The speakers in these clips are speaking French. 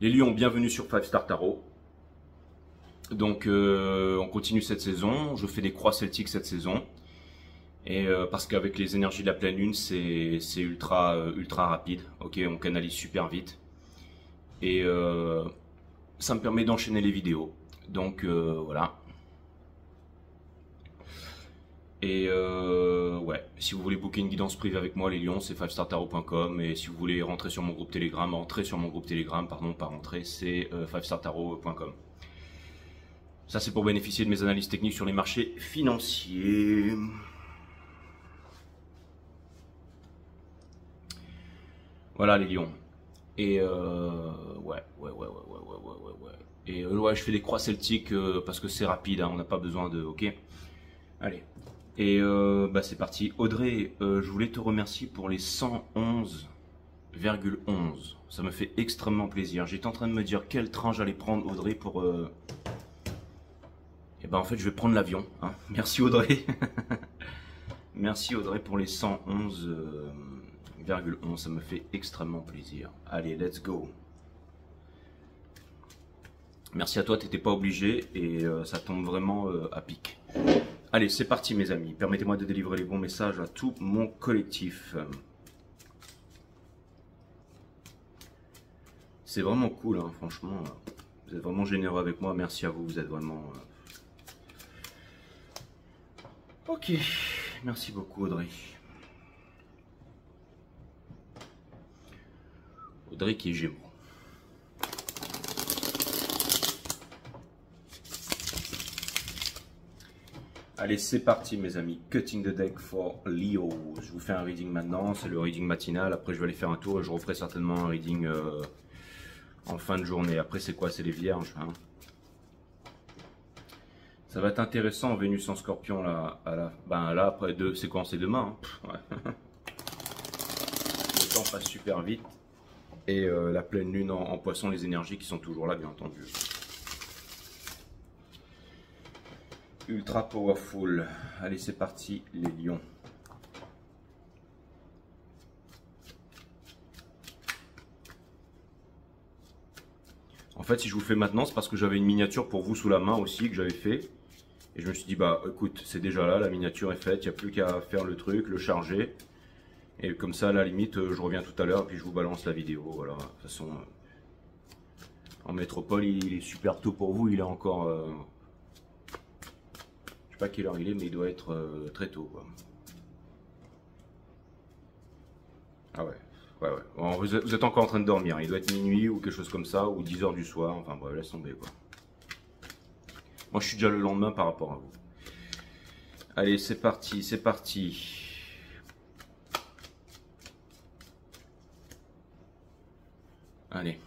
Les Lions, bienvenue sur 5 Star Tarot. Donc on continue cette saison, je fais des croix celtiques cette saison. Et parce qu'avec les énergies de la pleine lune, c'est ultra rapide. Ok, on canalise super vite. Et ça me permet d'enchaîner les vidéos. Donc voilà. Et ouais, si vous voulez booker une guidance privée avec moi, les lions, c'est 5startarot.com. Et si vous voulez rentrer sur mon groupe Telegram, pas rentrer, c'est 5startarot.com. Ça, c'est pour bénéficier de mes analyses techniques sur les marchés financiers. Voilà les lions. Et ouais. Et ouais, je fais des croix celtiques parce que c'est rapide, hein, on n'a pas besoin de... Ok. Allez. Et bah c'est parti. Audrey, je voulais te remercier pour les 111,11. Ça me fait extrêmement plaisir. J'étais en train de me dire quel train j'allais prendre, Audrey, pour... Et ben en fait, je vais prendre l'avion. Hein. Merci Audrey. Merci Audrey pour les 111,11. Ça me fait extrêmement plaisir. Allez, let's go. Merci à toi, t'étais pas obligé et ça tombe vraiment à pic. Allez, c'est parti mes amis. Permettez-moi de délivrer les bons messages à tout mon collectif. C'est vraiment cool, hein, franchement. Vous êtes vraiment généreux avec moi. Merci à vous, vous êtes vraiment... Ok, merci beaucoup Audrey. Audrey qui est Gémeaux. Allez, c'est parti mes amis. Cutting the deck for Leo. Je vous fais un reading maintenant, c'est le reading matinal. Après, je vais aller faire un tour et je referai certainement un reading en fin de journée. Après, c'est quoi? C'est les vierges. Hein. Ça va être intéressant, Vénus en Scorpion là. Là, après deux, c'est quand? C'est demain. Hein. Ouais. Le temps passe super vite. Et la pleine lune en Poisson, les énergies qui sont toujours là, bien entendu. Ultra powerful. Allez, c'est parti, les lions. En fait, si je vous le fais maintenant, c'est parce que j'avais une miniature pour vous sous la main aussi que j'avais fait. Et je me suis dit, bah écoute, c'est déjà là, la miniature est faite, il n'y a plus qu'à faire le truc, le charger. Et comme ça, à la limite, je reviens tout à l'heure et puis je vous balance la vidéo. Voilà, de toute façon, en métropole, il est super tôt pour vous, il est encore... je sais pas quelle heure il est, mais il doit être très tôt. Quoi. Ah ouais, ouais. Bon, vous êtes encore en train de dormir, il doit être minuit ou quelque chose comme ça, ou 10 h du soir, enfin bref, laisse tomber quoi. Moi je suis déjà le lendemain par rapport à vous. Allez, c'est parti, c'est parti. Allez.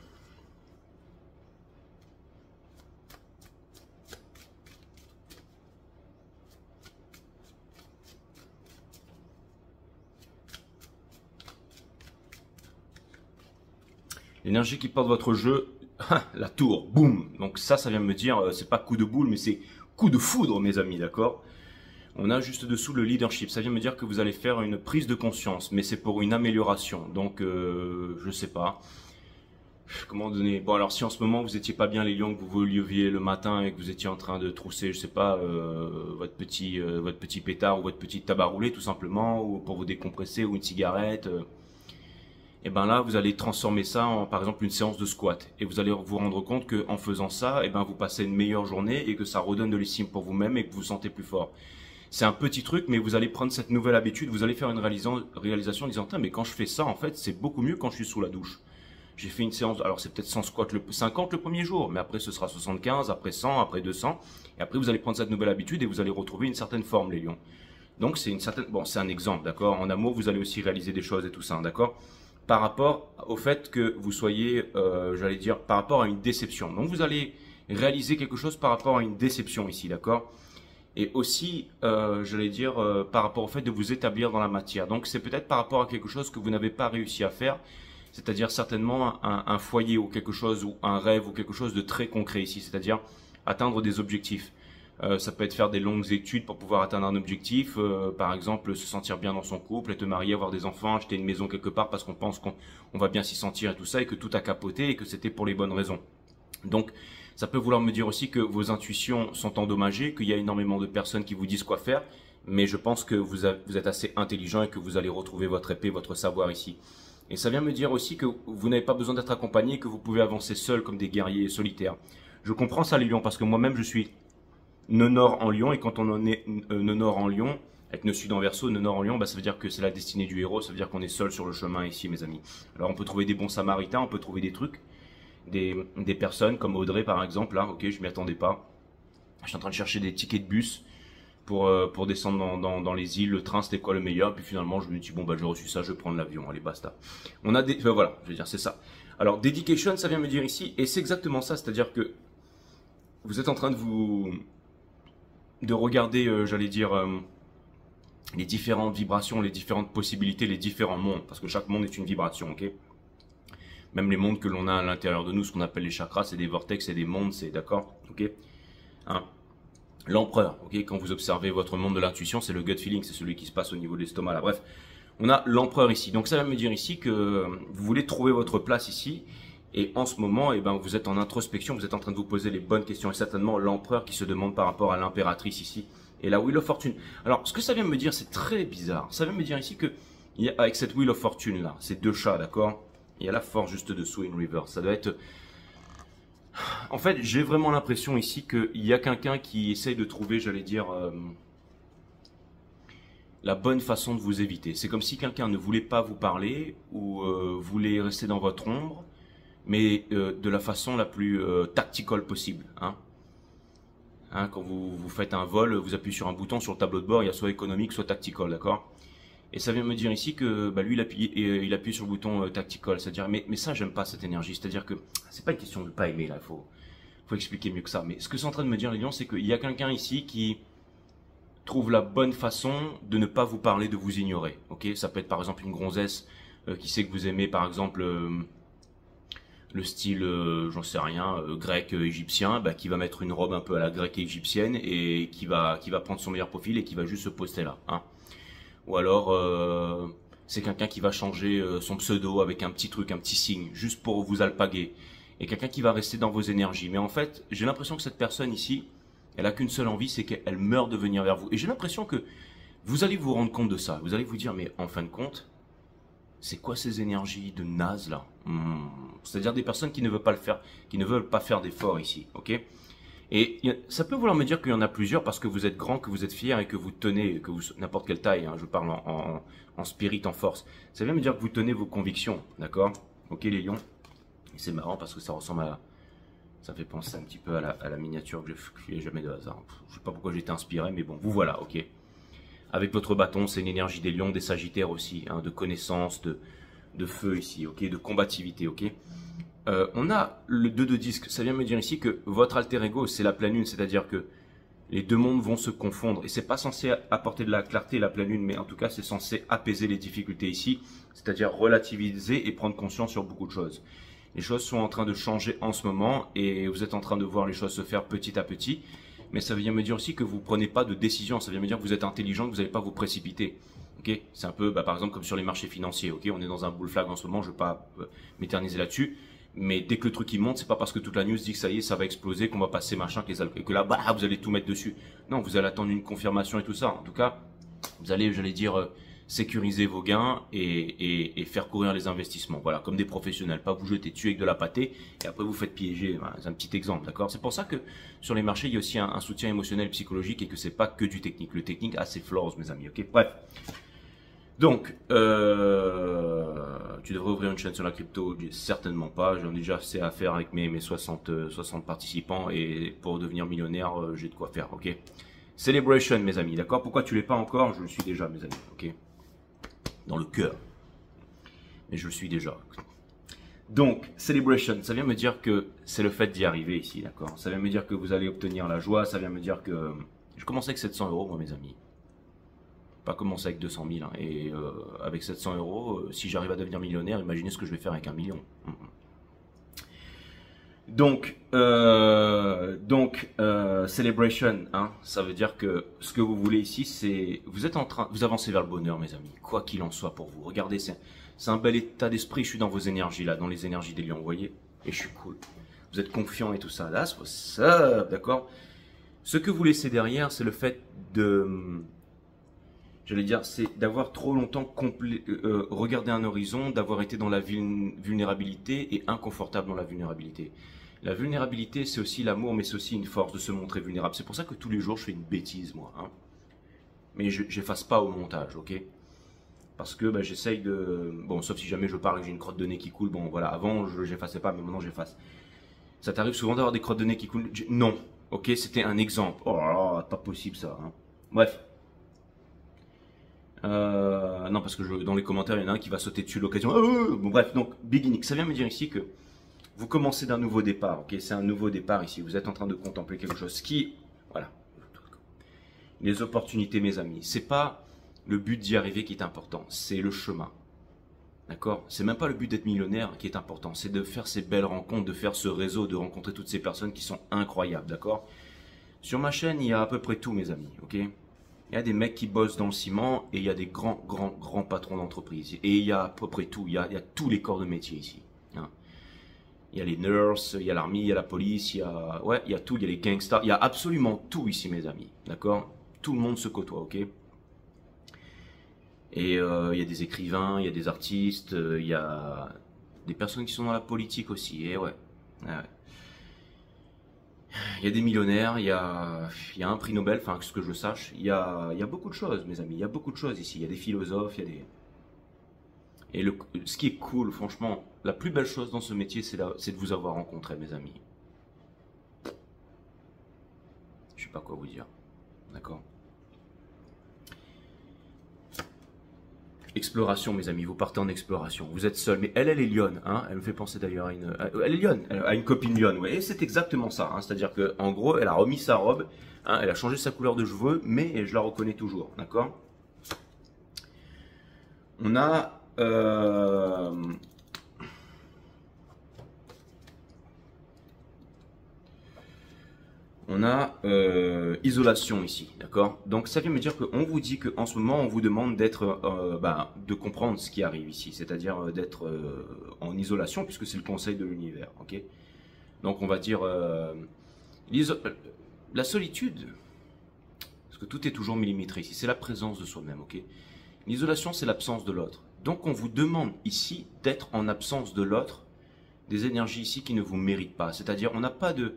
L'énergie qui porte votre jeu, la tour, boum. Donc ça vient me dire, c'est pas coup de boule, mais c'est coup de foudre, mes amis, d'accord? On a juste dessous le leadership. Ça vient me dire que vous allez faire une prise de conscience, mais c'est pour une amélioration. Donc, je sais pas. Comment donner? Bon, alors si en ce moment vous étiez pas bien les lions, que vous vous leviez le matin et que vous étiez en train de trousser, je sais pas, votre petit pétard ou votre petit tabac roulé tout simplement, ou pour vous décompresser, ou une cigarette. Et ben là, vous allez transformer ça en, par exemple, une séance de squat. Et vous allez vous rendre compte que en faisant ça, et ben vous passez une meilleure journée et que ça redonne de l'estime pour vous-même et que vous vous sentez plus fort. C'est un petit truc, mais vous allez prendre cette nouvelle habitude, vous allez faire une réalisation en disant, mais quand je fais ça, en fait, c'est beaucoup mieux quand je suis sous la douche. J'ai fait une séance, alors c'est peut-être 100 squats, 50 le premier jour, mais après ce sera 75, après 100, après 200. Et après, vous allez prendre cette nouvelle habitude et vous allez retrouver une certaine forme, les lions. Donc, c'est une certaine, bon, c'est un exemple, d'accord? En amour, vous allez aussi réaliser des choses et tout ça, d'accord? Par rapport au fait que vous soyez, j'allais dire, par rapport à une déception. Donc, vous allez réaliser quelque chose par rapport à une déception ici, d'accord? Et aussi, j'allais dire, par rapport au fait de vous établir dans la matière. Donc, c'est peut-être par rapport à quelque chose que vous n'avez pas réussi à faire, c'est-à-dire certainement un foyer ou quelque chose, ou un rêve ou quelque chose de très concret ici, c'est-à-dire atteindre des objectifs. Ça peut être faire des longues études pour pouvoir atteindre un objectif. Par exemple, se sentir bien dans son couple, être marié, avoir des enfants, acheter une maison quelque part parce qu'on pense qu'on va bien s'y sentir et tout ça, et que tout a capoté et que c'était pour les bonnes raisons. Donc, ça peut vouloir me dire aussi que vos intuitions sont endommagées, qu'il y a énormément de personnes qui vous disent quoi faire, mais je pense que vous êtes assez intelligent et que vous allez retrouver votre épée, votre savoir ici. Et ça vient me dire aussi que vous n'avez pas besoin d'être accompagné et que vous pouvez avancer seul comme des guerriers solitaires. Je comprends ça les lions parce que moi-même je suis nœud nord en lion, et quand on en est nœud nord en lion, avec nœud sud en verseau, nœud nord en lion, bah, ça veut dire que c'est la destinée du héros, ça veut dire qu'on est seul sur le chemin ici mes amis. Alors on peut trouver des bons samaritains, on peut trouver des trucs, des personnes comme Audrey par exemple, là, ok, je m'y attendais pas. Je suis en train de chercher des tickets de bus pour descendre dans les îles, le train c'était quoi le meilleur, puis finalement je me dis bon bah j'ai reçu ça, je vais prendre l'avion, allez basta. On a des, voilà, je veux dire c'est ça. Alors dedication ça vient me dire ici, et c'est exactement ça, c'est-à-dire que vous êtes en train de regarder, j'allais dire, les différentes vibrations, les différentes possibilités, les différents mondes, parce que chaque monde est une vibration, ok. Même les mondes que l'on a à l'intérieur de nous, ce qu'on appelle les chakras, c'est des vortex, c'est des mondes, c'est d'accord, ok. Hein. L'empereur, ok, quand vous observez votre monde de l'intuition, c'est le gut feeling, c'est celui qui se passe au niveau de l'estomac, là, bref. On a l'empereur ici, donc ça va me dire ici que vous voulez trouver votre place ici, et en ce moment, eh ben, vous êtes en introspection, vous êtes en train de vous poser les bonnes questions, et certainement l'empereur qui se demande par rapport à l'impératrice ici, et la Wheel of Fortune. Alors, ce que ça vient me dire, c'est très bizarre, ça vient me dire ici que, avec cette Wheel of Fortune là, ces deux chats, d'accord, il y a la force juste dessous, in reverse, ça doit être... En fait, j'ai vraiment l'impression ici qu'il y a quelqu'un qui essaye de trouver, j'allais dire, la bonne façon de vous éviter. C'est comme si quelqu'un ne voulait pas vous parler ou voulait rester dans votre ombre, mais de la façon la plus tactical possible. Hein. Quand vous faites un vol, vous appuyez sur un bouton sur le tableau de bord, il y a soit économique, soit tactical, d'accord? Et ça vient me dire ici que bah, lui, il appuie sur le bouton tactical. C'est-à-dire, mais ça, j'aime pas cette énergie. C'est-à-dire que c'est pas une question de pas aimer, là, faut expliquer mieux que ça. Mais ce que c'est en train de me dire, les lions, c'est qu'il y a quelqu'un ici qui trouve la bonne façon de ne pas vous parler, de vous ignorer. Ok, ça peut être par exemple une gonzesse qui sait que vous aimez, par exemple, le style, j'en sais rien, grec, égyptien, bah, qui va mettre une robe un peu à la grecque égyptienne et qui va prendre son meilleur profil et qui va juste se poster là. Hein. Ou alors, c'est quelqu'un qui va changer son pseudo avec un petit truc, un petit signe, juste pour vous alpaguer. Et quelqu'un qui va rester dans vos énergies. Mais en fait, j'ai l'impression que cette personne ici, elle a qu'une seule envie, c'est qu'elle meurt de venir vers vous. Et j'ai l'impression que vous allez vous rendre compte de ça. Vous allez vous dire, mais en fin de compte, c'est quoi ces énergies de naze là? C'est-à-dire des personnes qui ne veulent pas le faire, qui ne veulent pas faire d'efforts ici, ok? Et ça peut vouloir me dire qu'il y en a plusieurs parce que vous êtes grand, que vous êtes fier et que vous tenez, que vous n'importe quelle taille, hein, je parle en spirit, en force. Ça vient me dire que vous tenez vos convictions, d'accord? Ok les lions. Et c'est marrant parce que ça ressemble à, ça fait penser un petit peu à la miniature que je n'ai jamais de hasard. Je sais pas pourquoi j'ai été inspiré, mais bon, vous voilà, ok. Avec votre bâton, c'est une énergie des lions, des sagittaires aussi, hein, de connaissance, de feu ici, ok, de combativité, ok. On a le 2 de disque, ça vient me dire ici que votre alter ego, c'est la pleine lune, c'est-à-dire que les deux mondes vont se confondre. Et c'est pas censé apporter de la clarté, la pleine lune, mais en tout cas, c'est censé apaiser les difficultés ici, c'est-à-dire relativiser et prendre conscience sur beaucoup de choses. Les choses sont en train de changer en ce moment et vous êtes en train de voir les choses se faire petit à petit. Mais ça vient me dire aussi que vous ne prenez pas de décision, ça vient me dire que vous êtes intelligent, que vous n'allez pas vous précipiter. Okay, c'est un peu, par exemple, comme sur les marchés financiers. Okay, on est dans un bull flag en ce moment, je ne vais pas m'éterniser là-dessus. Mais dès que le truc il monte, c'est pas parce que toute la news dit que ça y est, ça va exploser, qu'on va passer machin, et que là, bah, vous allez tout mettre dessus. Non, vous allez attendre une confirmation et tout ça. En tout cas, vous allez, j'allais dire, sécuriser vos gains et faire courir les investissements. Voilà, comme des professionnels, pas vous jeter dessus avec de la pâtée et après vous faites piéger. Voilà, c'est un petit exemple, d'accord? C'est pour ça que sur les marchés, il y a aussi un soutien émotionnel, psychologique et que c'est pas que du technique. Le technique a ses flaws, mes amis, ok? Bref. Donc, tu devrais ouvrir une chaîne sur la crypto? Certainement pas. J'en ai déjà assez à faire avec mes 60 participants et pour devenir millionnaire, j'ai de quoi faire, ok? Celebration, mes amis, d'accord? Pourquoi tu l'es pas encore? Je le suis déjà, mes amis, ok? Dans le cœur. Mais je le suis déjà. Donc, Celebration, ça vient me dire que c'est le fait d'y arriver ici, d'accord? Ça vient me dire que vous allez obtenir la joie, ça vient me dire que... Je commence avec 700 €, moi, mes amis. Pas commencer avec 200 000. Hein. Et avec 700 €, si j'arrive à devenir millionnaire, imaginez ce que je vais faire avec 1 million. Celebration, hein, ça veut dire que ce que vous voulez ici, c'est, vous avancez vers le bonheur, mes amis, quoi qu'il en soit pour vous. Regardez, c'est un bel état d'esprit, je suis dans vos énergies là, dans les énergies des lions, vous voyez, et je suis cool. Vous êtes confiant et tout ça, là, c'est ça, d'accord. Ce que vous laissez derrière, c'est le fait de, j'allais dire, c'est d'avoir trop longtemps regardé un horizon, d'avoir été dans la vulnérabilité et inconfortable dans la vulnérabilité. La vulnérabilité, c'est aussi l'amour, mais c'est aussi une force de se montrer vulnérable. C'est pour ça que tous les jours, je fais une bêtise, moi. Hein. Mais je n'efface pas au montage, ok? Parce que bah, j'essaye de... Bon, sauf si jamais je parle et que j'ai une crotte de nez qui coule. Bon, voilà, avant, je n'effaçais pas, mais maintenant, j'efface. Ça t'arrive souvent d'avoir des crottes de nez qui coulent? Non, ok? C'était un exemple. Oh là là, pas possible, ça. Hein. Bref. Non, parce que dans les commentaires, il y en a un qui va sauter dessus l'occasion. Bon, bref, donc, beginning. Ça vient me dire ici que vous commencez d'un nouveau départ, ok? C'est un nouveau départ ici. Vous êtes en train de contempler quelque chose qui, voilà. Les opportunités, mes amis. C'est pas le but d'y arriver qui est important, c'est le chemin. D'accord? C'est même pas le but d'être millionnaire qui est important, c'est de faire ces belles rencontres, de faire ce réseau, de rencontrer toutes ces personnes qui sont incroyables, d'accord? Sur ma chaîne, il y a à peu près tout, mes amis, ok? Il y a des mecs qui bossent dans le ciment et il y a des grands patrons d'entreprise. Et il y a à peu près tout, il y a tous les corps de métier ici. Hein. Il y a les nurses, il y a l'armée, il y a la police, il y a, ouais, il y a tout, il y a les gangsters, il y a absolument tout ici, mes amis, d'accord? Tout le monde se côtoie, ok? Et il y a des écrivains, il y a des artistes, il y a des personnes qui sont dans la politique aussi, et ouais. Ouais. Il y a des millionnaires, il y a un prix Nobel, enfin, ce que je sache, il y a beaucoup de choses, mes amis, il y a beaucoup de choses ici, il y a des philosophes, il y a des... Et ce qui est cool, franchement, la plus belle chose dans ce métier, c'est de vous avoir rencontré, mes amis. Je sais pas quoi vous dire. D'accord? Exploration, mes amis, vous partez en exploration. Vous êtes seul, mais elle est lionne, hein. Elle me fait penser d'ailleurs à une... elle est lionne, à une copine lionne, ouais. Et c'est exactement ça, hein. C'est-à-dire que, en gros, elle a remis sa robe, hein, elle a changé sa couleur de cheveux, mais je la reconnais toujours, d'accord? On a... isolation ici, d'accord? Donc ça vient me dire qu'on vous dit qu'en ce moment on vous demande d'être, de comprendre ce qui arrive ici, c'est-à-dire d'être en isolation puisque c'est le conseil de l'univers, ok? Donc on va dire la solitude, parce que tout est toujours millimétré ici, c'est la présence de soi-même, ok? L'isolation c'est l'absence de l'autre. Donc on vous demande ici d'être en absence de l'autre, des énergies ici qui ne vous méritent pas, c'est-à-dire on n'a pas de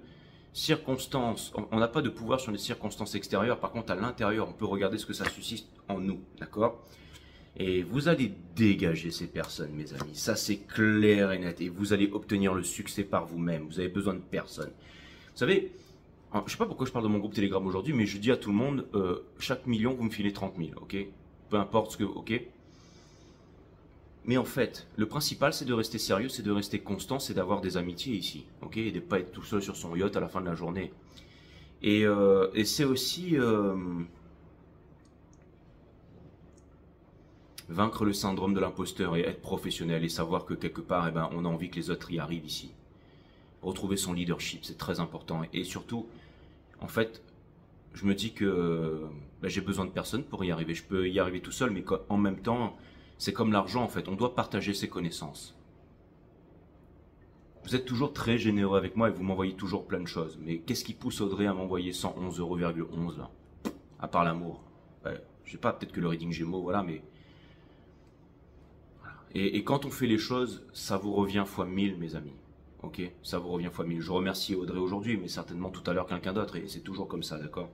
circonstances, on n'a pas de pouvoir sur les circonstances extérieures, par contre à l'intérieur on peut regarder ce que ça suscite en nous, d'accord? Et vous allez dégager ces personnes, mes amis, ça c'est clair et net, et vous allez obtenir le succès par vous-même, vous avez besoin de personne. Vous savez, je sais pas pourquoi je parle de mon groupe Telegram aujourd'hui, mais je dis à tout le monde, chaque million vous me filez 30 000, ok? Peu importe ce que, ok? Mais en fait, le principal, c'est de rester sérieux, c'est de rester constant, c'est d'avoir des amitiés ici, ok? Et de ne pas être tout seul sur son yacht à la fin de la journée. Et c'est aussi vaincre le syndrome de l'imposteur et être professionnel et savoir que quelque part, eh ben, on a envie que les autres y arrivent ici. Retrouver son leadership, c'est très important. Et surtout, en fait, je me dis que j'ai besoin de personne pour y arriver. Je peux y arriver tout seul, mais en même temps... C'est comme l'argent en fait, on doit partager ses connaissances. Vous êtes toujours très généreux avec moi et vous m'envoyez toujours plein de choses. Mais qu'est-ce qui pousse Audrey à m'envoyer 111,11 € là? À part l'amour. Ouais, je sais pas, peut-être que le reading Gémeaux, voilà, mais... Et quand on fait les choses, ça vous revient fois 1000, mes amis. Ok? Ça vous revient fois 1000. Je remercie Audrey aujourd'hui, mais certainement tout à l'heure quelqu'un d'autre, et c'est toujours comme ça, d'accord?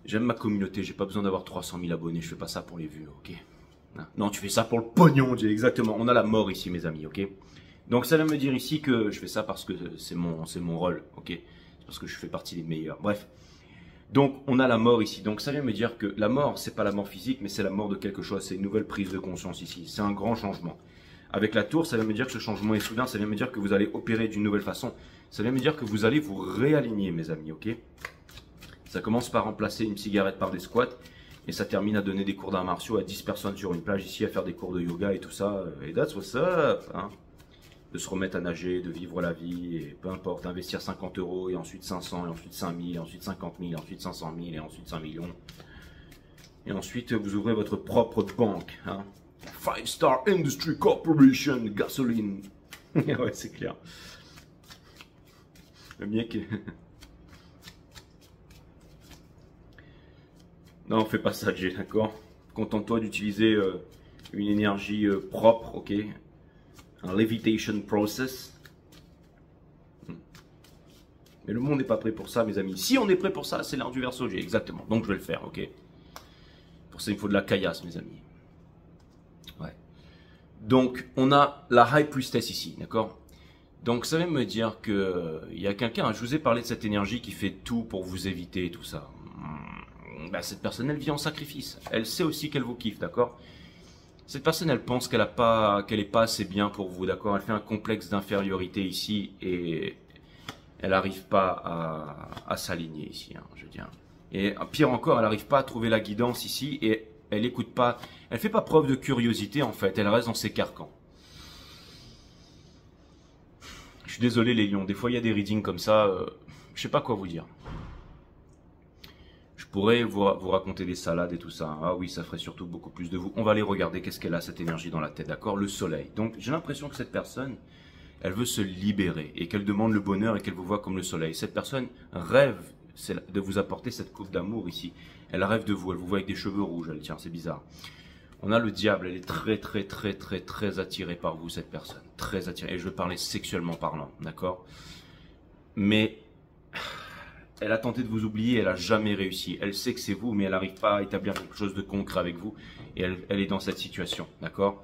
J'aime ma communauté, j'ai pas besoin d'avoir 300 000 abonnés, je fais pas ça pour les vues, ok? Non, tu fais ça pour le pognon, exactement. On a la mort ici, mes amis, ok? Donc ça vient me dire ici que je fais ça parce que c'est mon rôle, ok? C'est parce que je fais partie des meilleurs. Bref. Donc on a la mort ici. Donc ça vient me dire que la mort, c'est pas la mort physique, mais c'est la mort de quelque chose. C'est une nouvelle prise de conscience ici. C'est un grand changement. Avec la tour, ça vient me dire que ce changement est soudain. Ça vient me dire que vous allez opérer d'une nouvelle façon. Ça vient me dire que vous allez vous réaligner, mes amis, ok? Ça commence par remplacer une cigarette par des squats et ça termine à donner des cours d'arts martiaux à 10 personnes sur une plage ici, à faire des cours de yoga et tout ça. Et that's what's up, hein. de se remettre à nager, de vivre la vie, et peu importe, investir 50 euros, et ensuite 500, et ensuite 5000, et ensuite 50 000, et ensuite 500 000, et ensuite 5 millions. Et ensuite, vous ouvrez votre propre banque. Hein. Five Star Industry Corporation, gasoline. Ouais, c'est clair. Le mien qui... Non, fais pas ça, Jay, d'accord? Contente-toi d'utiliser une énergie propre, ok? Un levitation process. Mais le monde n'est pas prêt pour ça, mes amis. Si on est prêt pour ça, c'est l'heure du Verseau, Jay, exactement. Donc je vais le faire, ok? Pour ça, il faut de la caillasse, mes amis. Ouais. Donc, on a la High Priestess ici, d'accord? Donc, ça veut me dire que il y a quelqu'un, hein, je vous ai parlé de cette énergie qui fait tout pour vous éviter tout ça. Bah, cette personne, elle vit en sacrifice. Elle sait aussi qu'elle vous kiffe, d'accord? Cette personne, elle pense qu'elle est pas assez bien pour vous, d'accord? Elle fait un complexe d'infériorité ici et elle n'arrive pas à s'aligner ici, hein, je veux dire. Et pire encore, elle n'arrive pas à trouver la guidance ici et elle écoute pas, elle fait pas preuve de curiosité en fait, elle reste dans ses carcans. Je suis désolé les lions, des fois il y a des readings comme ça, je sais pas quoi vous dire. Je pourrais vous raconter des salades et tout ça. Ah oui, ça ferait surtout beaucoup plus de vous. On va aller regarder qu'est-ce qu'elle a, cette énergie dans la tête, d'accord? Le soleil. Donc, j'ai l'impression que cette personne, elle veut se libérer et qu'elle demande le bonheur et qu'elle vous voit comme le soleil. Cette personne rêve de vous apporter cette coupe d'amour ici. Elle rêve de vous, elle vous voit avec des cheveux rouges. Elle, tiens, c'est bizarre. On a le diable, elle est très attirée par vous, cette personne. Très attirée. Et je veux parler sexuellement parlant, d'accord? Mais... elle a tenté de vous oublier, elle n'a jamais réussi. Elle sait que c'est vous, mais elle n'arrive pas à établir quelque chose de concret avec vous. Et elle est dans cette situation, d'accord?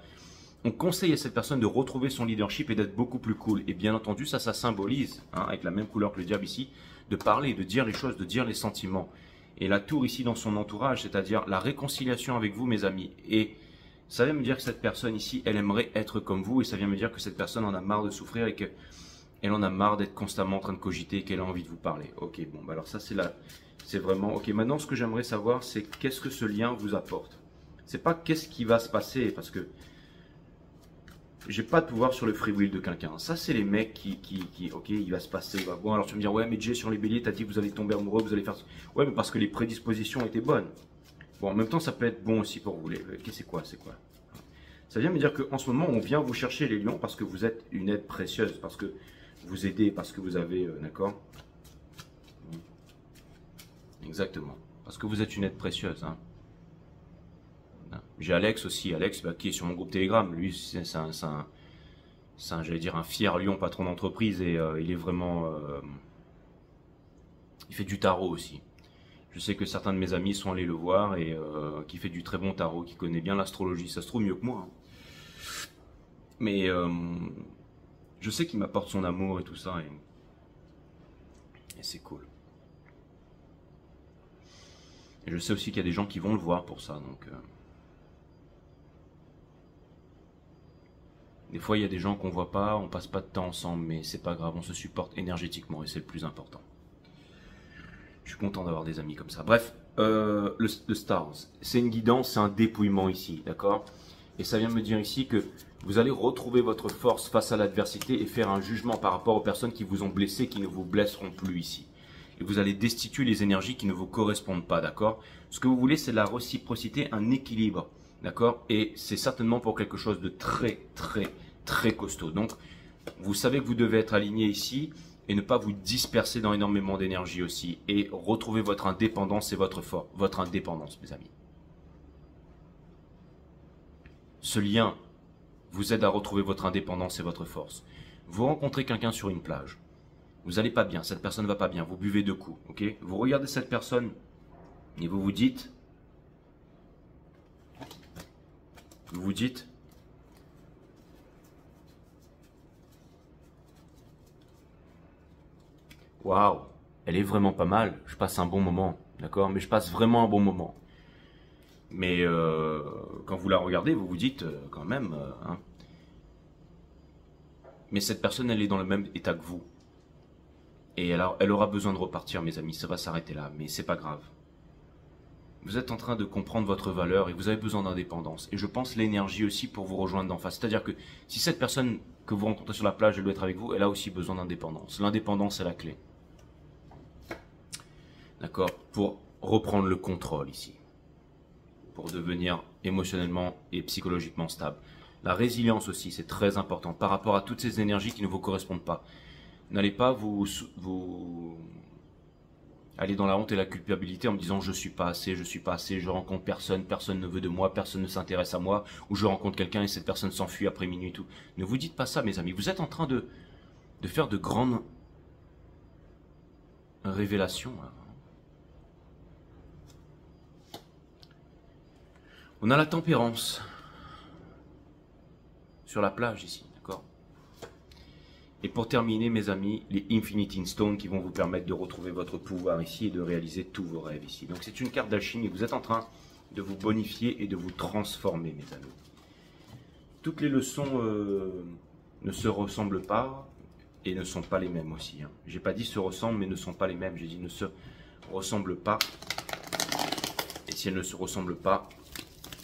On conseille à cette personne de retrouver son leadership et d'être beaucoup plus cool. Et bien entendu, ça symbolise, hein, avec la même couleur que le diable ici, de parler, de dire les choses, de dire les sentiments. Et la tour ici dans son entourage, c'est-à-dire la réconciliation avec vous, mes amis. Et ça vient me dire que cette personne ici, elle aimerait être comme vous. Et ça vient me dire que cette personne en a marre de souffrir et que... elle en a marre d'être constamment en train de cogiter et qu'elle a envie de vous parler. Ok, bon, bah alors ça c'est vraiment... Ok, maintenant ce que j'aimerais savoir, c'est qu'est-ce que ce lien vous apporte. C'est pas qu'est-ce qui va se passer, parce que j'ai pas de pouvoir sur le free will de quelqu'un. Ça, c'est les mecs qui... Ok, il va se passer... Bon, alors tu vas me dire, ouais, mais Jay, sur les béliers, t'as dit que vous allez tomber amoureux, vous allez faire... Ouais, mais parce que les prédispositions étaient bonnes. Bon, en même temps, ça peut être bon aussi pour vous. C'est quoi? Ça vient me dire qu'en ce moment, on vient vous chercher les lions parce que vous êtes une aide précieuse, parce que vous aidez, parce que vous avez... d'accord? Exactement. Parce que vous êtes une aide précieuse. Hein. J'ai Alex aussi. Alex, bah, qui est sur mon groupe Telegram. Lui, c'est j'allais dire, un fier lion, patron d'entreprise. Et il est vraiment... il fait du tarot aussi. Je sais que certains de mes amis sont allés le voir et qui fait du très bon tarot, qui connaît bien l'astrologie. Ça se trouve mieux que moi. Hein. Mais je sais qu'il m'apporte son amour et tout ça. Et c'est cool. Et je sais aussi qu'il y a des gens qui vont le voir pour ça. Donc, des fois, il y a des gens qu'on voit pas, on passe pas de temps ensemble, mais c'est pas grave, on se supporte énergétiquement et c'est le plus important. Je suis content d'avoir des amis comme ça. Bref, le Stars, c'est une guidance, c'est un dépouillement ici, d'accord? Et ça vient me dire ici que vous allez retrouver votre force face à l'adversité et faire un jugement par rapport aux personnes qui vous ont blessé, qui ne vous blesseront plus ici. Et vous allez destituer les énergies qui ne vous correspondent pas, d'accord? Ce que vous voulez, c'est la réciprocité, un équilibre, d'accord? Et c'est certainement pour quelque chose de très costaud. Donc, vous savez que vous devez être aligné ici et ne pas vous disperser dans énormément d'énergie aussi. Et retrouver votre indépendance et votre indépendance, mes amis. Ce lien vous aide à retrouver votre indépendance et votre force. Vous rencontrez quelqu'un sur une plage. Vous n'allez pas bien, cette personne ne va pas bien, vous buvez 2 coups, ok? Vous regardez cette personne et vous vous dites, waouh, elle est vraiment pas mal, je passe un bon moment, d'accord? Mais je passe vraiment un bon moment. Mais quand vous la regardez, vous vous dites quand même, hein. Mais cette personne, elle est dans le même état que vous. Et elle aura besoin de repartir, mes amis. Ça va s'arrêter là, mais c'est pas grave. Vous êtes en train de comprendre votre valeur et vous avez besoin d'indépendance. Et je pense l'énergie aussi pour vous rejoindre d'en face. C'est-à-dire que si cette personne que vous rencontrez sur la plage, elle doit être avec vous, elle a aussi besoin d'indépendance. L'indépendance est la clé. D'accord? Pour reprendre le contrôle ici. Pour devenir émotionnellement et psychologiquement stable. La résilience aussi, c'est très important par rapport à toutes ces énergies qui ne vous correspondent pas. N'allez pas vous aller dans la honte et la culpabilité en me disant je suis pas assez, je rencontre personne, personne ne veut de moi, personne ne s'intéresse à moi, ou je rencontre quelqu'un et cette personne s'enfuit après minuit et tout. Ne vous dites pas ça, mes amis. Vous êtes en train de faire de grandes révélations. Là. On a la tempérance sur la plage ici, d'accord? Et pour terminer, mes amis, les Infinity Stones qui vont vous permettre de retrouver votre pouvoir ici et de réaliser tous vos rêves ici. Donc c'est une carte d'alchimie. Vous êtes en train de vous bonifier et de vous transformer, mes amis. Toutes les leçons ne se ressemblent pas et ne sont pas les mêmes aussi. Hein. J'ai pas dit se ressemblent mais ne sont pas les mêmes. J'ai dit ne se ressemblent pas. Et si elles ne se ressemblent pas,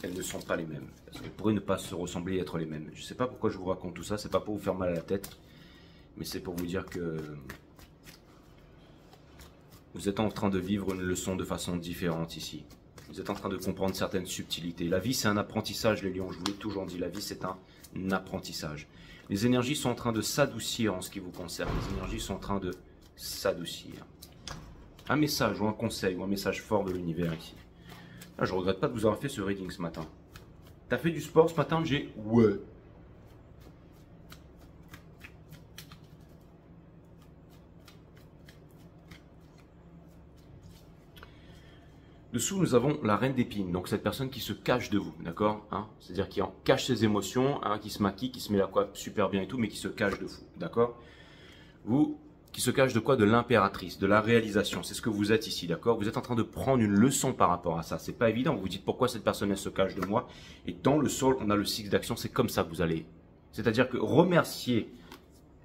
elles ne sont pas les mêmes. Parce qu'elles pourraient ne pas se ressembler et être les mêmes. Je ne sais pas pourquoi je vous raconte tout ça. C'est pas pour vous faire mal à la tête. Mais c'est pour vous dire que vous êtes en train de vivre une leçon de façon différente ici. Vous êtes en train de comprendre certaines subtilités. La vie, c'est un apprentissage, les lions. Je vous l'ai toujours dit, la vie, c'est un apprentissage. Les énergies sont en train de s'adoucir en ce qui vous concerne. Les énergies sont en train de s'adoucir. Un message ou un conseil ou un message fort de l'univers ici. Là, je ne regrette pas de vous avoir fait ce reading ce matin. T'as fait du sport ce matin, Jay? Ouais. Dessous, nous avons la reine d'épines, donc cette personne qui se cache de vous, d'accord, hein, c'est-à-dire qui en cache ses émotions, hein, qui se maquille, qui se met la coiffe super bien et tout, mais qui se cache de vous, d'accord? Vous, qui se cache de quoi? De l'impératrice, de la réalisation, c'est ce que vous êtes ici, d'accord? Vous êtes en train de prendre une leçon par rapport à ça, c'est pas évident, vous vous dites pourquoi cette personne elle se cache de moi, et dans le sol, on a le 6 d'action, c'est comme ça que vous allez, c'est-à-dire que remerciez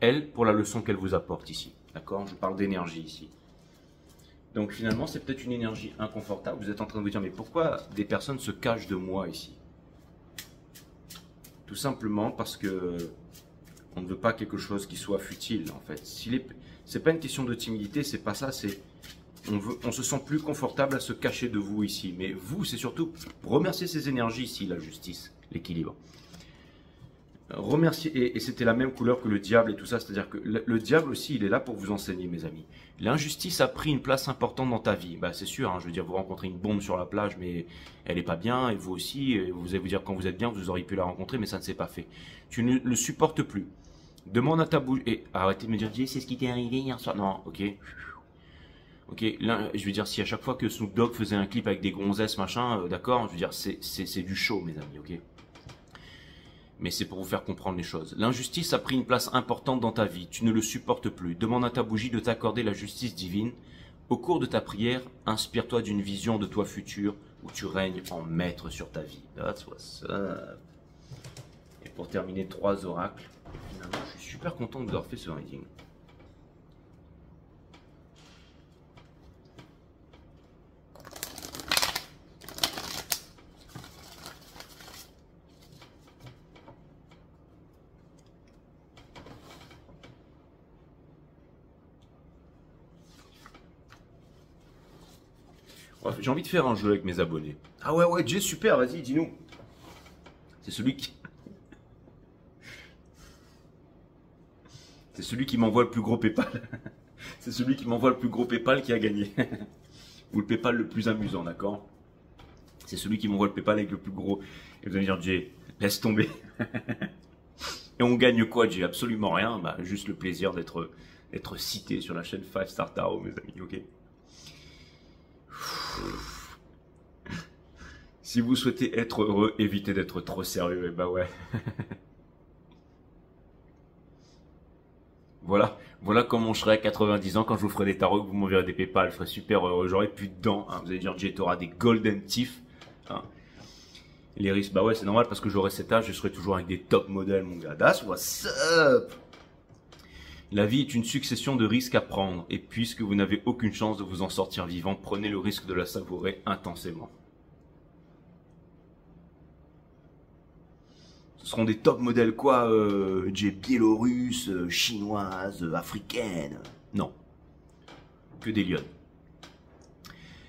elle pour la leçon qu'elle vous apporte ici, d'accord? Je parle d'énergie ici. Donc finalement, c'est peut-être une énergie inconfortable. Vous êtes en train de vous dire, mais pourquoi des personnes se cachent de moi ici? Tout simplement parce que on ne veut pas quelque chose qui soit futile, en fait. C'est pas une question de timidité, c'est pas ça, c'est on se sent plus confortable à se cacher de vous ici. Mais vous, c'est surtout remercier ces énergies ici, la justice, l'équilibre. Remercier, et c'était la même couleur que le diable et tout ça, c'est-à-dire que le diable aussi, il est là pour vous enseigner, mes amis. L'injustice a pris une place importante dans ta vie, bah, c'est sûr, hein, je veux dire, vous rencontrez une bombe sur la plage, mais elle n'est pas bien, et vous aussi, et vous allez vous dire quand vous êtes bien, vous auriez pu la rencontrer, mais ça ne s'est pas fait. Tu ne le supportes plus. Demande à ta bouche, et arrêtez de me dire, c'est ce qui t'est arrivé hier soir, non, ok. Ok, là, je veux dire, si à chaque fois que Snoop Dogg faisait un clip avec des gonzesses, machin, d'accord, je veux dire, c'est du show, mes amis, ok. Mais c'est pour vous faire comprendre les choses. L'injustice a pris une place importante dans ta vie. Tu ne le supportes plus. Demande à ta bougie de t'accorder la justice divine. Au cours de ta prière, inspire-toi d'une vision de toi futur où tu règnes en maître sur ta vie. That's what's up. Et pour terminer, 3 oracles. Et finalement, je suis super content de vous avoir fait ce reading. J'ai envie de faire un jeu avec mes abonnés. Ah ouais, Jay, super, vas-y, dis-nous. C'est celui qui... C'est celui qui m'envoie le plus gros PayPal. C'est celui qui m'envoie le plus gros PayPal qui a gagné. Ou le PayPal le plus amusant, d'accord? C'est celui qui m'envoie le PayPal avec le plus gros. Et vous allez dire, Jay, laisse tomber. Et on gagne quoi, Jay? Absolument rien. Bah, juste le plaisir d'être cité sur la chaîne 5 Star Tarot, mes amis, ok? Si vous souhaitez être heureux, évitez d'être trop sérieux, et bah ouais. Voilà comment je serai à 90 ans quand je vous ferai des tarots, que vous m'enverrez des PayPal, je serai super heureux, j'aurai plus de dents, hein. Vous allez dire, Jay, t'auras des golden teeth, hein. Les risques, bah ouais, c'est normal parce que j'aurai cet âge, je serai toujours avec des top modèles, mon gars. That's what's up. La vie est une succession de risques à prendre, et puisque vous n'avez aucune chance de vous en sortir vivant, prenez le risque de la savourer intensément. seront des top modèles quoi, biélorusse, chinoise, africaine. Non, que des lionnes.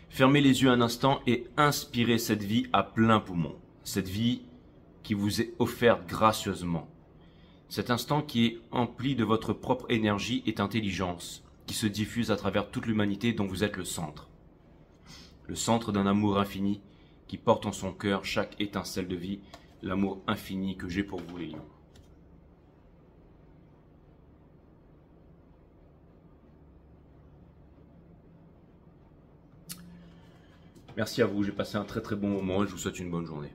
Fermez les yeux un instant et inspirez cette vie à plein poumon. Cette vie qui vous est offerte gracieusement. Cet instant qui est empli de votre propre énergie et intelligence, qui se diffuse à travers toute l'humanité dont vous êtes le centre. Le centre d'un amour infini qui porte en son cœur chaque étincelle de vie, l'amour infini que j'ai pour vous les lions. Merci à vous, j'ai passé un très très bon moment et je vous souhaite une bonne journée.